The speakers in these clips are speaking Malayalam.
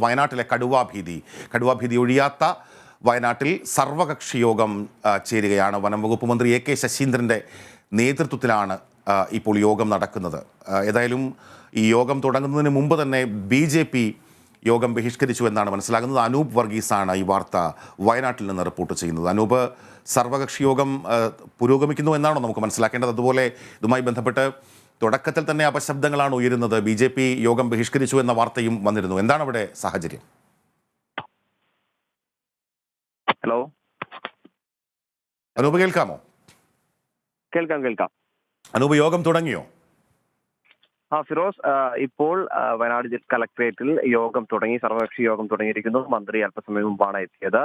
വയനാട്ടിലെ കടുവാഭീതി ഒഴിയാത്ത വയനാട്ടിൽ സർവകക്ഷി യോഗം ചേരുകയാണ്. വനം വകുപ്പ് മന്ത്രി എ കെ ശശീന്ദ്രൻ്റെ നേതൃത്വത്തിലാണ് ഇപ്പോൾ യോഗം നടക്കുന്നത്. ഏതായാലും ഈ യോഗം തുടങ്ങുന്നതിന് മുമ്പ് തന്നെ BJP യോഗം ബഹിഷ്കരിച്ചു എന്നാണ് മനസ്സിലാകുന്നത്. അനൂപ് വർഗീസാണ് ഈ വാർത്ത വയനാട്ടിൽ നിന്ന് റിപ്പോർട്ട് ചെയ്യുന്നത്. അനൂപ്, സർവകക്ഷി യോഗം പുരോഗമിക്കുന്നു എന്നാണോ നമുക്ക് മനസ്സിലാക്കേണ്ടത്? അതുപോലെ ഇതുമായി ബന്ധപ്പെട്ട് തുടക്കത്തിൽ തന്നെ അപശബ്ദങ്ങളാണ് ഉയരുന്നത്. BJP യോഗം ബഹിഷ്കരിച്ചു എന്ന വാർത്തയും വന്നിരുന്നു. എന്താണ് അവിടെ സാഹചര്യം? ഹലോ അനൂപ്, കേൾക്കാമോ? കേൾക്കാം. അനൂപ്, യോഗം തുടങ്ങിയോ? ഫിറോസ്, ഇപ്പോൾ വയനാട് കളക്ടറേറ്റിൽ യോഗം തുടങ്ങി, സർവകക്ഷി യോഗം തുടങ്ങിയിരിക്കുന്നു. മന്ത്രി അല്പസമയം മുമ്പാണ് എത്തിയത്.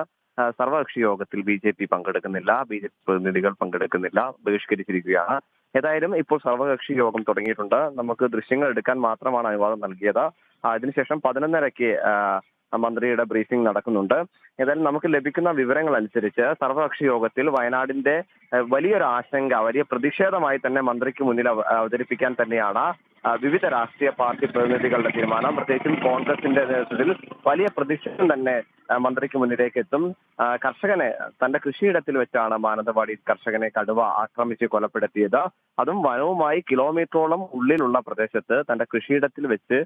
സർവകക്ഷി യോഗത്തിൽ BJP പങ്കെടുക്കുന്നില്ല, BJP പ്രതിനിധികൾ പങ്കെടുക്കുന്നില്ല, ബഹിഷ്കരിച്ചിരിക്കുകയാണ്. ഏതായാലും ഇപ്പോൾ സർവകക്ഷി യോഗം തുടങ്ങിയിട്ടുണ്ട്. നമുക്ക് ദൃശ്യങ്ങൾ എടുക്കാൻ മാത്രമാണ് അനുവാദം നൽകിയത്. അതിനുശേഷം 11:30-ക്ക് മന്ത്രിയുടെ ബ്രീഫിംഗ് നടക്കുന്നുണ്ട്. ഏതായാലും നമുക്ക് ലഭിക്കുന്ന വിവരങ്ങൾ അനുസരിച്ച് സർവകക്ഷി യോഗത്തിൽ വയനാടിന്റെ വലിയൊരു ആശങ്ക, വലിയ പ്രതിഷേധമായി തന്നെ മന്ത്രിക്ക് മുന്നിൽ അവതരിപ്പിക്കാൻ തന്നെയാണ് വിവിധ രാഷ്ട്രീയ പാർട്ടി പ്രതിനിധികളുടെ തീരുമാനം. പ്രത്യേകിച്ചും കോൺഗ്രസിന്റെ നേതൃത്വത്തിൽ വലിയ പ്രതിഷേധം തന്നെ മന്ത്രിക്ക് മുന്നിലേക്ക് എത്തും. കർഷകനെ തന്റെ കൃഷിയിടത്തിൽ വെച്ചാണ് മാനന്തവാടി കർഷകനെ കടുവ ആക്രമിച്ച് കൊലപ്പെടുത്തിയത്. അതും വനവുമായി കിലോമീറ്ററോളം ഉള്ളിലുള്ള പ്രദേശത്ത് തന്റെ കൃഷിയിടത്തിൽ വെച്ച്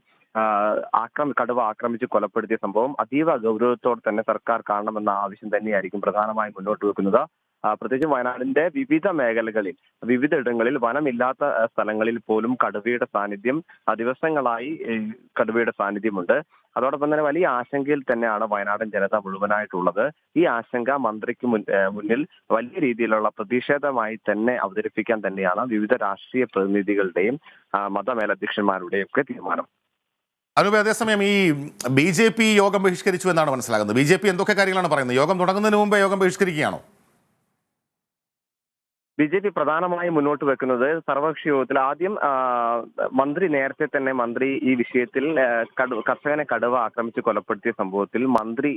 കടുവ ആക്രമിച്ച് കൊലപ്പെടുത്തിയ സംഭവം അതീവ ഗൗരവത്തോടെ തന്നെ സർക്കാർ കാണണമെന്ന ആവശ്യം തന്നെയായിരിക്കും പ്രധാനമായും മുന്നോട്ട് വെക്കുന്നത്. പ്രത്യേകിച്ചും വയനാടിന്റെ വിവിധ മേഖലകളിൽ, വിവിധയിടങ്ങളിൽ വനമില്ലാത്ത സ്ഥലങ്ങളിൽ പോലും കടുവയുടെ സാന്നിധ്യം ദിവസങ്ങളായി കടുവയുടെ സാന്നിധ്യമുണ്ട്. അതോടൊപ്പം തന്നെ വലിയ ആശങ്കയിൽ തന്നെയാണ് വയനാടൻ ജനത മുഴുവനായിട്ടുള്ളത്. ഈ ആശങ്ക മന്ത്രിക്ക് മുന്നിൽ വലിയ രീതിയിലുള്ള പ്രതിഷേധമായി തന്നെ അവതരിപ്പിക്കാൻ തന്നെയാണ് വിവിധ രാഷ്ട്രീയ പ്രതിനിധികളുടെയും മതമേലധ്യക്ഷന്മാരുടെയും ഒക്കെ തീരുമാനം. അനൂപ്, അതേസമയം ഈ BJP യോഗം ബഹിഷ്കരിച്ചു എന്നാണ് മനസ്സിലാകുന്നത്. BJP എന്തൊക്കെ കാര്യങ്ങളാണ് പറയുന്നത്? യോഗം തുടങ്ങുന്നതിന് മുമ്പേ യോഗം ബഹിഷ്കരിക്കുകയാണോ? BJP പ്രധാനമായും മുന്നോട്ട് വെക്കുന്നത് സർവകക്ഷി യോഗത്തിൽ ആദ്യം മന്ത്രി ഈ വിഷയത്തിൽ കർഷകനെ കടുവ ആക്രമിച്ച് കൊലപ്പെടുത്തിയ സംഭവത്തിൽ മന്ത്രി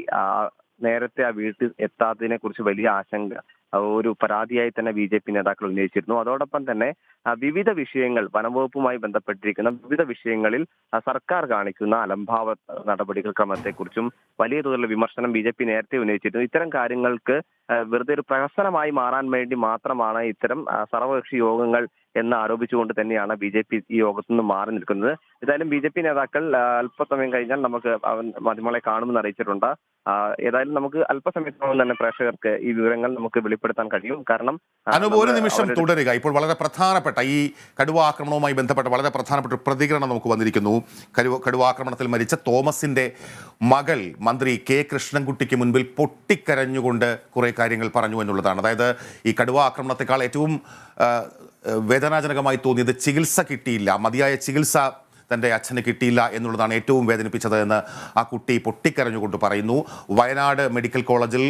നേരത്തെ ആ വീട്ടിൽ എത്താത്തതിനെ കുറിച്ച് വലിയ ആശങ്ക, ഒരു പരാതിയായി തന്നെ BJP നേതാക്കൾ ഉന്നയിച്ചിരുന്നു. അതോടൊപ്പം തന്നെ വിവിധ വിഷയങ്ങൾ, വനംവകുപ്പുമായി ബന്ധപ്പെട്ടിരിക്കുന്ന വിവിധ വിഷയങ്ങളിൽ സർക്കാർ കാണിക്കുന്ന അലംഭാവ നടപടികൾ ക്രമത്തെക്കുറിച്ചും വലിയ തോതിലുള്ള വിമർശനം BJP നേരത്തെ ഉന്നയിച്ചിരുന്നു. ഇത്തരം കാര്യങ്ങൾക്ക് വെറുതെ ഒരു പ്രഹസനമായി മാറാൻ വേണ്ടി മാത്രമാണ് ഇത്തരം സർവകക്ഷി യോഗങ്ങൾ എന്ന് ആരോപിച്ചുകൊണ്ട് തന്നെയാണ് BJP ഈ യോഗത്തിൽ നിന്ന് മാറി നിൽക്കുന്നത്. ഏതായാലും BJP നേതാക്കൾ അല്പസമയം കഴിഞ്ഞാൽ നമുക്ക് മാധ്യമങ്ങളെ കാണുമെന്ന് അറിയിച്ചിട്ടുണ്ട്. ഏതായാലും നമുക്ക് അല്പസമയത്തോളം തന്നെ പ്രേക്ഷകർക്ക് ഈ വിവരങ്ങൾ നമുക്ക് വെളിപ്പെടുത്താൻ കഴിയും. കാരണം ഒരു നിമിഷം തുടരുക. ഇപ്പോൾ വളരെ പ്രധാനപ്പെട്ട ഈ കടുവ ആക്രമണവുമായി ബന്ധപ്പെട്ട വളരെ പ്രധാനപ്പെട്ട ഒരു പ്രതികരണം നമുക്ക് വന്നിരിക്കുന്നു. കടുവ ആക്രമണത്തിൽ മരിച്ച തോമസിന്റെ മകൾ മന്ത്രി കെ കൃഷ്ണൻകുട്ടിക്ക് മുൻപിൽ പൊട്ടിക്കരഞ്ഞുകൊണ്ട് കുറെ കാര്യങ്ങൾ പറഞ്ഞു എന്നുള്ളതാണ്. അതായത് ഈ കടുവ ആക്രമണത്തെക്കാൾ ഏറ്റവും വേദനാജനകമായി തോന്നിയത് ചികിത്സ കിട്ടിയില്ല, മതിയായ ചികിത്സ തൻ്റെ അച്ഛന് കിട്ടിയില്ല എന്നുള്ളതാണ് ഏറ്റവും വേദനിപ്പിച്ചത് എന്ന് ആ കുട്ടി പൊട്ടിക്കരഞ്ഞുകൊണ്ട് പറയുന്നു. വയനാട് മെഡിക്കൽ കോളേജിൽ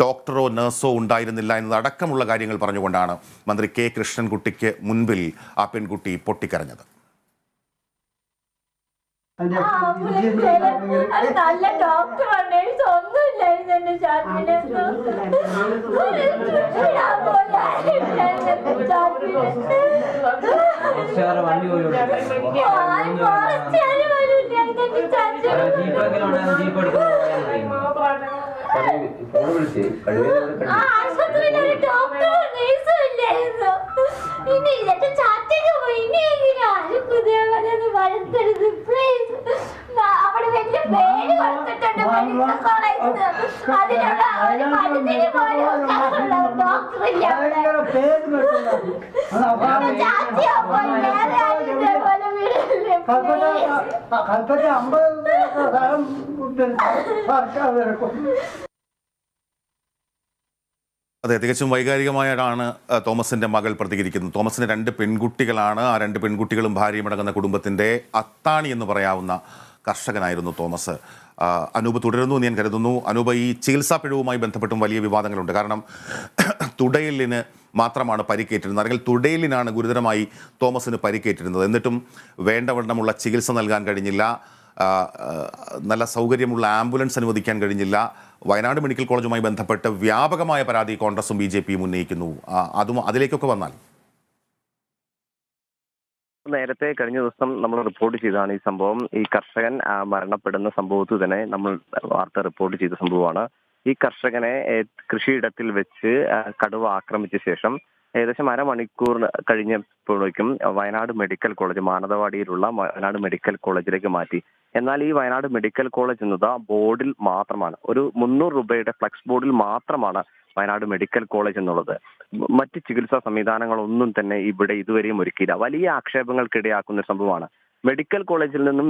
ഡോക്ടറോ നഴ്സോ ഉണ്ടായിരുന്നില്ല എന്നതടക്കമുള്ള കാര്യങ്ങൾ പറഞ്ഞുകൊണ്ടാണ് മന്ത്രി കെ കൃഷ്ണൻകുട്ടിക്ക് മുൻപിൽ ആ പെൺകുട്ടി പൊട്ടിക്കരഞ്ഞത്. നല്ല ഡോക്ടർ ഒന്നുമില്ലായിരുന്നു ആശുപത്രിയിൽ ഡോക്ടർ നേഴ്സും ഇല്ലായിരുന്നു. ഇനി ഇതൊക്കെ ചാറ്റൊക്കെ പോയി. ഇനിയെങ്കിലും ആരും പുതിയവരൊന്നും വളർത്തരുത് പ്ലീസ്. അവിടെ വലിയ പേര് കൊടുത്തിട്ടുണ്ട് മെഡിക്കൽ കോളേജിൽ. അതിനുള്ള ഒരു മരുന്നിന് പോലും ഡോക്ടർ ഇല്ല അവിടെ. ചാറ്റിയോ പോയി വേറെ ആരും ഇതേപോലെ വീടില്ലേ പ്ലീസ്. അതെ, തികച്ചും വൈകാരികമായിട്ടാണ് തോമസിൻ്റെ മകൾ പ്രതികരിക്കുന്നത്. തോമസിന് 2 പെൺകുട്ടികളാണ്. ആ 2 പെൺകുട്ടികളും ഭാര്യയുമടങ്ങുന്ന കുടുംബത്തിൻ്റെ അത്താണി എന്ന് പറയാവുന്ന കർഷകനായിരുന്നു തോമസ്. അനൂപ് തുടരുന്നു എന്ന് ഞാൻ കരുതുന്നു. അനൂപ്, ഈ ചികിത്സാ പിഴവുമായി ബന്ധപ്പെട്ടും വലിയ വിവാദങ്ങളുണ്ട്. കാരണം തുടയെല്ലിന് മാത്രമാണ് പരിക്കേറ്റിരുന്നത്, അല്ലെങ്കിൽ തുടയെല്ലിനാണ് ഗുരുതരമായി തോമസിന് പരിക്കേറ്റിരുന്നത്. എന്നിട്ടും വേണ്ടവണ്ണമുള്ള ചികിത്സ നൽകാൻ കഴിഞ്ഞില്ല, നല്ല സൗകര്യമുള്ള ആംബുലൻസ് അനുവദിക്കാൻ കഴിഞ്ഞില്ല. വയനാട് മെഡിക്കൽ കോളേജുമായി ബന്ധപ്പെട്ട് വ്യാപകമായ പരാതി കോൺഗ്രസും BJPയും ഉന്നയിക്കുന്നു. അതിലേക്കൊക്കെ വന്നാൽ നേരത്തെ കഴിഞ്ഞ ദിവസം നമ്മൾ റിപ്പോർട്ട് ചെയ്തതാണ് ഈ സംഭവം. ഈ കർഷകൻ മരണപ്പെടുന്ന സംഭവത്തിൽ തന്നെ നമ്മൾ വാർത്ത റിപ്പോർട്ട് ചെയ്ത സംഭവമാണ്. ഈ കർഷകനെ കൃഷിയിടത്തിൽ വെച്ച് കടുവ ആക്രമിച്ച ശേഷം ഏകദേശം അരമണിക്കൂർ കഴിഞ്ഞപ്പോഴേക്കും വയനാട് മെഡിക്കൽ കോളേജ്, മാനന്തവാടിയിലുള്ള വയനാട് മെഡിക്കൽ കോളേജിലേക്ക് മാറ്റി. എന്നാൽ ഈ വയനാട് മെഡിക്കൽ കോളേജ് എന്നത് ബോർഡിൽ മാത്രമാണ്, ഒരു 300 രൂപയുടെ ഫ്ലക്സ് ബോർഡിൽ മാത്രമാണ് വയനാട് മെഡിക്കൽ കോളേജ് എന്നുള്ളത്. മറ്റ് ചികിത്സാ സംവിധാനങ്ങളൊന്നും തന്നെ ഇവിടെ ഇതുവരെയും ഒരുക്കിയില്ല. വലിയ ആക്ഷേപങ്ങൾക്കിടയാക്കുന്ന സംഭവമാണ്. മെഡിക്കൽ കോളേജിൽ നിന്നും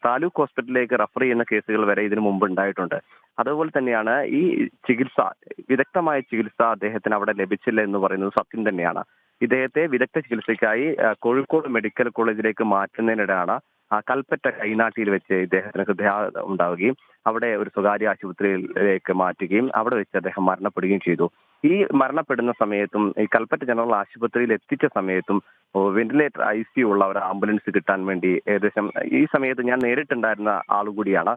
താലൂക്ക് ഹോസ്പിറ്റലിലേക്ക് റഫർ ചെയ്യുന്ന കേസുകൾ വരെ ഇതിനു മുമ്പ് ഉണ്ടായിട്ടുണ്ട്. അതുപോലെ തന്നെയാണ് ഈ ചികിത്സ, വിദഗ്ധമായ ചികിത്സ അദ്ദേഹത്തിന് അവിടെ ലഭിച്ചില്ല എന്ന് പറയുന്നത് സത്യം തന്നെയാണ്. ഇദ്ദേഹത്തെ വിദഗ്ധ ചികിത്സയ്ക്കായി കോഴിക്കോട് മെഡിക്കൽ കോളേജിലേക്ക് മാറ്റുന്നതിനിടെയാണ് കൽപ്പറ്റ കൈനാട്ടിയിൽ വെച്ച് ഇദ്ദേഹത്തിന് ഹൃദയാഘാതം ഉണ്ടാവുകയും അവിടെ ഒരു സ്വകാര്യ ആശുപത്രിയിലേക്ക് മാറ്റുകയും അവിടെ വെച്ച് അദ്ദേഹം മരണപ്പെടുകയും ചെയ്തു. ഈ മരണപ്പെടുന്ന സമയത്തും ഈ കൽപ്പറ്റ ജനറൽ ആശുപത്രിയിൽ എത്തിച്ച സമയത്തും വെന്റിലേറ്റർ ICU ഉള്ള ഒരു ആംബുലൻസ് കിട്ടാൻ വേണ്ടി ഏകദേശം ഈ സമയത്ത് ഞാൻ നേരിട്ടുണ്ടായിരുന്ന ആളുകൂടിയാണ്.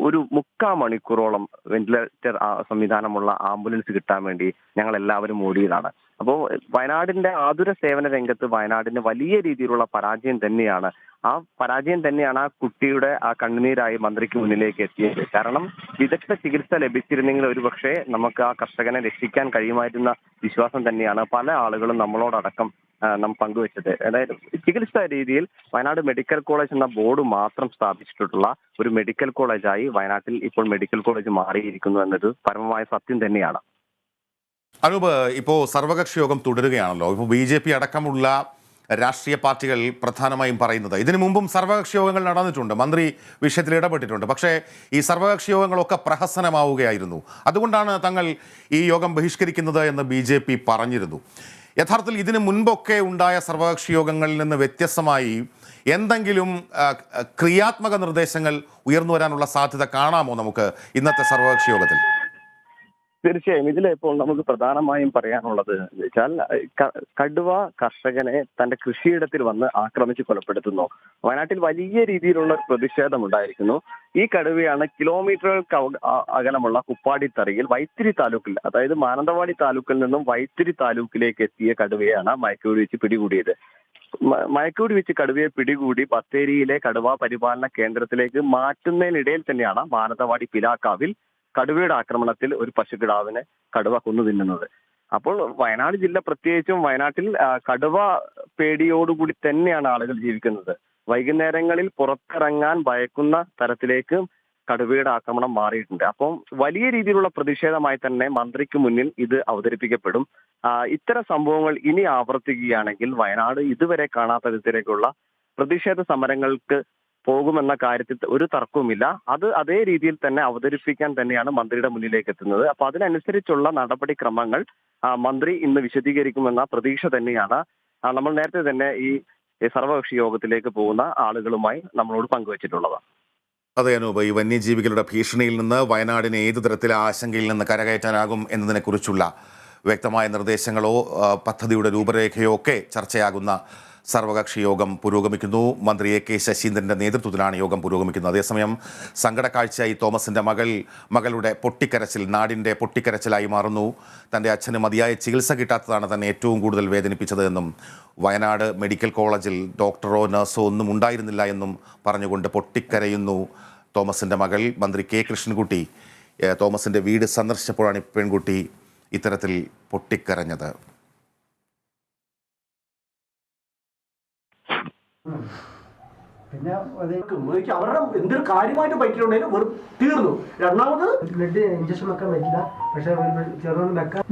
ഒരു 3/4 മണിക്കൂറോളം വെന്റിലേറ്റർ സംവിധാനമുള്ള ആംബുലൻസ് കിട്ടാൻ വേണ്ടി ഞങ്ങൾ എല്ലാവരും ഓടിയതാണ്. അപ്പോൾ വയനാടിന്റെ ആതുര സേവന രംഗത്ത് വയനാടിന് വലിയ രീതിയിലുള്ള പരാജയം തന്നെയാണ്. ആ പരാജയം തന്നെയാണ് ആ കുട്ടിയുടെ ആ കണ്ണുനീരായി മന്ത്രിക്ക് മുന്നിലേക്ക് എത്തിയത്. കാരണം വിദഗ്ധ ചികിത്സ ലഭിച്ചിരുന്നെങ്കിൽ ഒരുപക്ഷെ നമുക്ക് ആ കർഷകനെ രക്ഷിക്കാൻ കഴിയുമായിരുന്ന വിശ്വാസം തന്നെയാണ് പല ആളുകളും നമ്മളോടടക്കം നാം പങ്കുവച്ചത്. അതായത് ചികിത്സാ രീതിയിൽ വയനാട് മെഡിക്കൽ കോളേജ് എന്ന ബോർഡ് മാത്രം സ്ഥാപിച്ചിട്ടുള്ള ഒരു മെഡിക്കൽ കോളേജായി വയനാട്ടിൽ ഇപ്പോൾ മെഡിക്കൽ കോളേജ് മാറിയിരിക്കുന്നു എന്നത് പരമമായ സത്യം തന്നെയാണ്. അനൂപ്, ഇപ്പോൾ സർവകക്ഷി യോഗം തുടരുകയാണല്ലോ. ഇപ്പോൾ BJP അടക്കമുള്ള രാഷ്ട്രീയ പാർട്ടികൾ പ്രധാനമായും പറയുന്നത്, ഇതിനു മുമ്പും സർവകക്ഷി യോഗങ്ങൾ നടന്നിട്ടുണ്ട്, മന്ത്രി വിഷയത്തിൽ ഇടപെട്ടിട്ടുണ്ട്. പക്ഷേ ഈ സർവകക്ഷി യോഗങ്ങളൊക്കെ പ്രഹസനമാവുകയായിരുന്നു. അതുകൊണ്ടാണ് തങ്ങൾ ഈ യോഗം ബഹിഷ്കരിക്കുന്നത് എന്ന് BJP പറഞ്ഞിരുന്നു. യഥാർത്ഥത്തിൽ ഇതിനു മുൻപൊക്കെ ഉണ്ടായ സർവകക്ഷി യോഗങ്ങളിൽ നിന്ന് വ്യത്യസ്തമായി എന്തെങ്കിലും ക്രിയാത്മക നിർദ്ദേശങ്ങൾ ഉയർന്നു വരാനുള്ള സാധ്യത കാണാമോ നമുക്ക് ഇന്നത്തെ സർവകക്ഷി യോഗത്തിൽ? തീർച്ചയായും ഇതിലിപ്പോൾ നമുക്ക് പ്രധാനമായും പറയാനുള്ളത് എന്ന് വെച്ചാൽ കടുവ കർഷകനെ തന്റെ കൃഷിയിടത്തിൽ വന്ന് ആക്രമിച്ച് കൊലപ്പെടുത്തുന്നു. വയനാട്ടിൽ വലിയ രീതിയിലുള്ള പ്രതിഷേധം ഉണ്ടായിരിക്കുന്നു. ഈ കടുവയാണ് കിലോമീറ്ററുകൾക്ക് അകലമുള്ള കുപ്പാടിത്തറയിൽ വൈത്തിരി താലൂക്കിൽ, അതായത് മാനന്തവാടി താലൂക്കിൽ നിന്നും വൈത്തിരി താലൂക്കിലേക്ക് എത്തിയ കടുവയാണ് മയക്കുവെടി വെച്ച് പിടികൂടിയത്. മയക്കുവെടി വെച്ച് കടുവയെ പിടികൂടി ബത്തേരിയിലെ കടുവ പരിപാലന കേന്ദ്രത്തിലേക്ക് മാറ്റുന്നതിനിടയിൽ തന്നെയാണ് മാനന്തവാടി പിലാക്കാവിൽ കടുവയുടെ ആക്രമണത്തിൽ ഒരു പശുക്കിടാവിനെ കടുവ കൊന്നു തിന്നുന്നത്. അപ്പോൾ വയനാട് ജില്ല, പ്രത്യേകിച്ചും വയനാട്ടിൽ കടുവ പേടിയോടുകൂടി തന്നെയാണ് ആളുകൾ ജീവിക്കുന്നത്. വൈകുന്നേരങ്ങളിൽ പുറത്തിറങ്ങാൻ ഭയക്കുന്ന തരത്തിലേക്ക് കടുവയുടെ ആക്രമണം മാറിയിട്ടുണ്ട്. അപ്പം വലിയ രീതിയിലുള്ള പ്രതിഷേധമായി തന്നെ മന്ത്രിക്ക് മുന്നിൽ ഇത് അവതരിപ്പിക്കപ്പെടും. ഇത്തരം സംഭവങ്ങൾ ഇനി ആവർത്തിക്കുകയാണെങ്കിൽ വയനാട് ഇതുവരെ കാണാത്ത വിധത്തിലേക്കുള്ള പ്രതിഷേധ സമരങ്ങൾക്ക് പോകുമെന്ന കാര്യത്തിൽ ഒരു തർക്കവുമില്ല. അത് അതേ രീതിയിൽ തന്നെ അവതരിപ്പിക്കാൻ തന്നെയാണ് മന്ത്രിയുടെ മുന്നിലേക്ക് എത്തുന്നത്. അപ്പൊ അതിനനുസരിച്ചുള്ള നടപടിക്രമങ്ങൾ മന്ത്രി ഇന്ന് വിശദീകരിക്കുമെന്ന പ്രതീക്ഷ തന്നെയാണ് നമ്മൾ നേരത്തെ തന്നെ ഈ സർവകക്ഷി യോഗത്തിലേക്ക് പോകുന്ന ആളുകളുമായി നമ്മളോട് പങ്കുവച്ചിട്ടുള്ളത്. അതെ അനൂപ്, ഈ വന്യജീവികളുടെ ഭീഷണിയിൽ നിന്ന് വയനാടിനെ ഏതു തരത്തിലെ ആശങ്കയിൽ നിന്ന് കരകയറ്റാനാകും എന്നതിനെക്കുറിച്ചുള്ള വ്യക്തമായ നിർദ്ദേശങ്ങളോ പദ്ധതിയുടെ രൂപരേഖയോ ഒക്കെ ചർച്ചയാകുന്ന സർവകക്ഷി യോഗം പുരോഗമിക്കുന്നു. മന്ത്രി AK ശശീന്ദ്രൻ്റെ നേതൃത്വത്തിലാണ് യോഗം പുരോഗമിക്കുന്നത്. അതേസമയം സങ്കടക്കാഴ്ചയായി തോമസിൻ്റെ മകളുടെ പൊട്ടിക്കരച്ചിൽ നാടിൻ്റെ പൊട്ടിക്കരച്ചിലായി മാറുന്നു. തൻ്റെ അച്ഛന് മതിയായ ചികിത്സ കിട്ടാത്തതാണ് തന്നെ ഏറ്റവും കൂടുതൽ വേദനിപ്പിച്ചത് എന്നും വയനാട് മെഡിക്കൽ കോളേജിൽ ഡോക്ടറോ നഴ്സോ ഒന്നും ഉണ്ടായിരുന്നില്ല എന്നും പറഞ്ഞുകൊണ്ട് പൊട്ടിക്കരയുന്നു തോമസിൻ്റെ മകൾ. മന്ത്രി K കൃഷ്ണൻകുട്ടി തോമസിൻ്റെ വീട് സന്ദർശിച്ചപ്പോഴാണ് പെൺകുട്ടി ഇത്തരത്തിൽ പൊട്ടിക്കരഞ്ഞത്. പിന്നെ അവരുടെ എന്തൊരു കാര്യമായിട്ട് പറ്റിയിട്ടുണ്ടെങ്കിലും വെറും തീർന്നു. രണ്ടാമത് ബ്ലഡ് ഇഞ്ചക്ഷൻ വെക്കാൻ പറ്റില്ല, പക്ഷെ ചെറുതൊന്നും വെക്കാൻ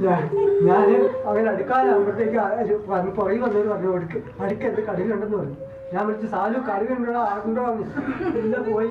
ഞാൻ അങ്ങനെ അടുക്കാനാകുമ്പോഴത്തേക്ക് പുറകെ വന്നവർ പറഞ്ഞു അടുക്കരുത് കടുകുണ്ടെന്ന് പറഞ്ഞു. ഞാൻ വിളിച്ച് സാലു കടുകുണ്ടോ ആളുണ്ടോ ഇല്ല പോയി